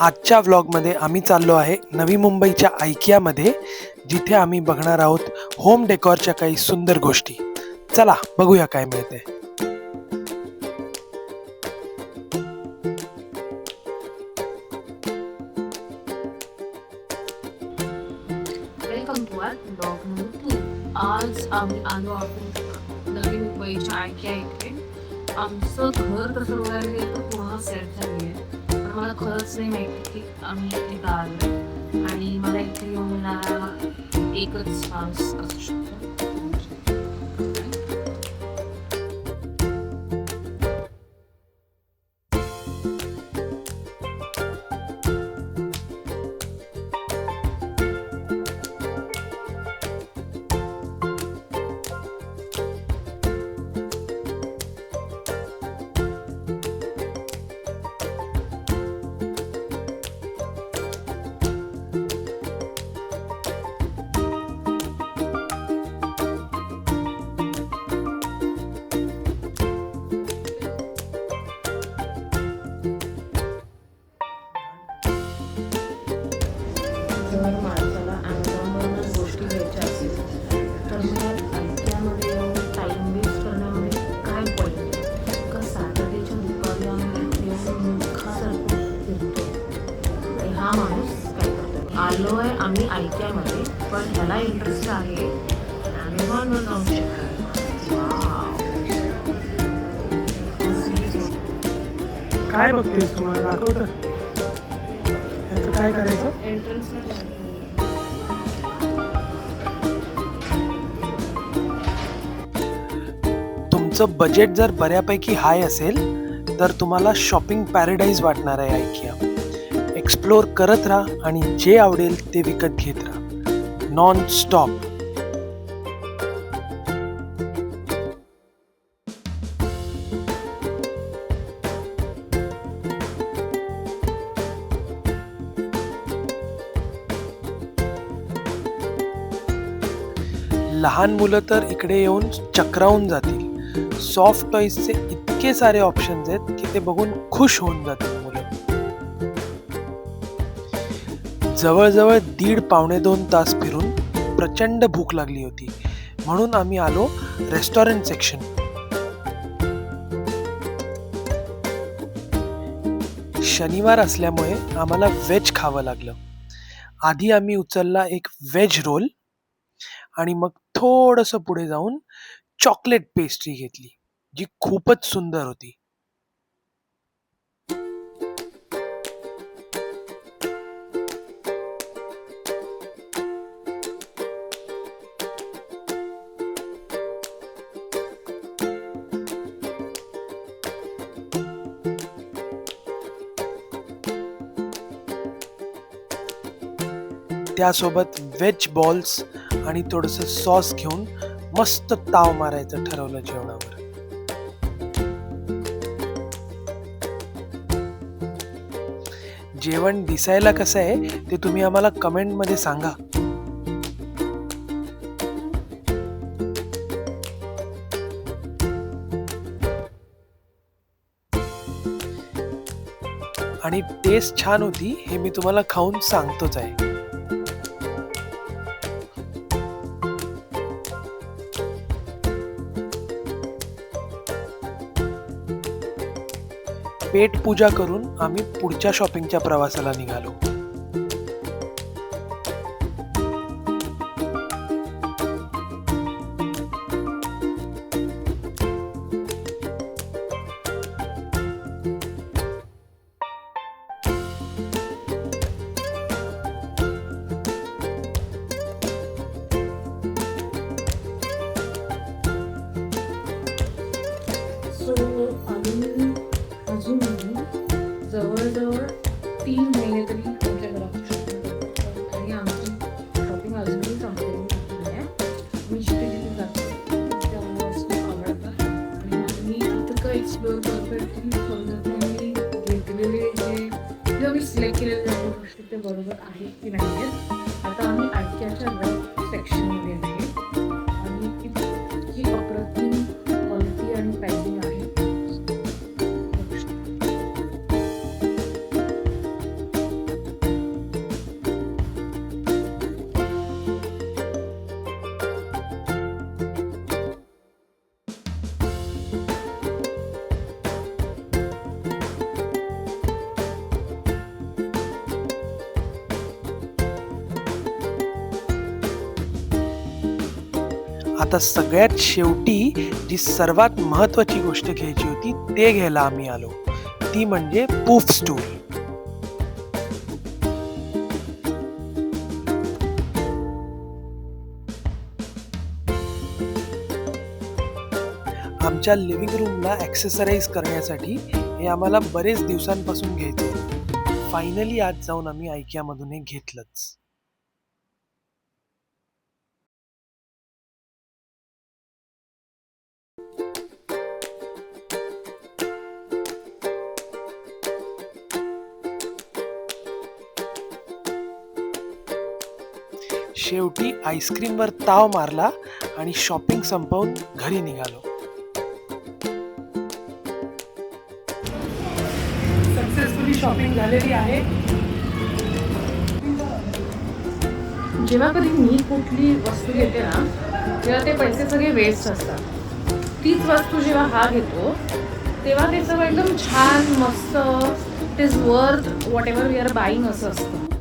आजच्या व्लॉगमध्ये आम्ही चाललो आहे नवी मुंबईच्या IKEAमध्ये, जिथे आम्ही बघणार आहोत होम डेकॉरच्या काही सुंदर गोष्टी. चला बघूया काय मिळते. Welcome to our blog number 2. आज आम्ही आलो आहोत नवी मुंबईच्या IKEA इथे. आमचं घर तसं बघायला गेलं तर पूर्ण सेट झाली आहे, पण मला खरंच नाही माहिती की आम्ही इथे का आलो आणि मला इथे येऊन मिळणारा एकच माणूस असू शकतो. जर माणसाला ॲमेझॉनवरून गोष्टी घ्यायच्या असेल तर मग IKEAमध्ये येऊन टाईम वेस्ट करण्यामध्ये काय पॉईंट आहे? का सॅटर्डेच्या दुपारी आम्ही येऊन मूर्खासारखं फिरतो आणि हा माणूस काय करतो? आलो आहे आम्ही IKEAमध्ये, पण ह्याला इंटरेस्ट आहे ॲमेझॉनवर जाऊन चेक करायला. काय बघतेस तुम्हाला दाखवतं? याचं काय करायचं? एंट्रन्सला तुमचं बजेट जर बऱ्यापैकी हाय असेल तर तुम्हाला शॉपिंग पॅराडाईज वाटणार आहे IKEA. एक्सप्लोर करत राहा आणि जे आवडेल ते विकत घेत राहा नॉन स्टॉप. लहान मुलं तर इकडे येऊन चक्रावून जातील. सॉफ्ट टॉईजचे इतके सारे ऑप्शन्स आहेत की ते बघून खुश होऊन जातील मुलं. जवळजवळ 1.5-2 तास फिरून प्रचंड भूक लागली होती, म्हणून आम्ही आलो रेस्टॉरंट सेक्शन. शनिवार असल्यामुळे आम्हाला व्हेज खावं लागलं. आधी आम्ही उचलला एक व्हेज रोल आणि मग थोडंसं पुढे जाऊन चॉकलेट पेस्ट्री घेतली, जी खूपच सुंदर होती. त्यासोबत व्हेज बॉल्स आणि थोडंसं सॉस घेऊन मस्त ताव मारायचं ठरवलं जेवणावर. जेवण दिसायला कसं आहे ते तुम्ही आम्हाला कमेंट मध्ये सांगा. आणि टेस्ट छान होती हे मी तुम्हाला खाऊन सांगतोच आहे. पेट पूजा करून आम्ही पुढच्या शॉपिंगच्या प्रवासाला निघालो. जवळजवळ 3 महिने तरी आमच्या घरात शकतो आणि आमची शॉपिंग अजूनही संपलेली नाही आहे. मी जिथे जिथे जाते त्या मला वस्तू आवडतात आणि मी इतकं एक्सप्लोअर करतो की समजत नाही मी घेतलेले जेव्हा मी सिलेक्ट केलेल्या गोष्टी ते बरोबर आहे की नाही आहेत. आता आम्ही IKEAच्या सेक्शनमध्ये आहे आणि इतकी अप्रतिम क्वालिटी आणि प्राइसिंग आहे. आता सगळ्यात शेवटी जी सर्वात महत्वाची गोष्ट घ्यायची होती ते घ्यायला आम्ही आलो, ती म्हणजे पूफ स्टूल. आमच्या लिव्हिंग रूमला ॲक्सेसराईज करण्यासाठी हे आम्हाला बरेच दिवसांपासून घ्यायचं होतं. फायनली आज जाऊन आम्ही IKEAमधून हे घेतलंच. शेवटी आईस्क्रीमवर ताव मारला आणि शॉपिंग संपवून घरी निघालो. सक्सेसफुली शॉपिंग झालेली आहे. जेव्हा कधी मी कुठली वस्तू घेते ना तेव्हा ते पैसे सगळे वेस्ट असतात. तीच वस्तू जेव्हा हा घेतो तेव्हा ते सगळं एकदम छान मस्त it is worth whatever we are buying असं असतं.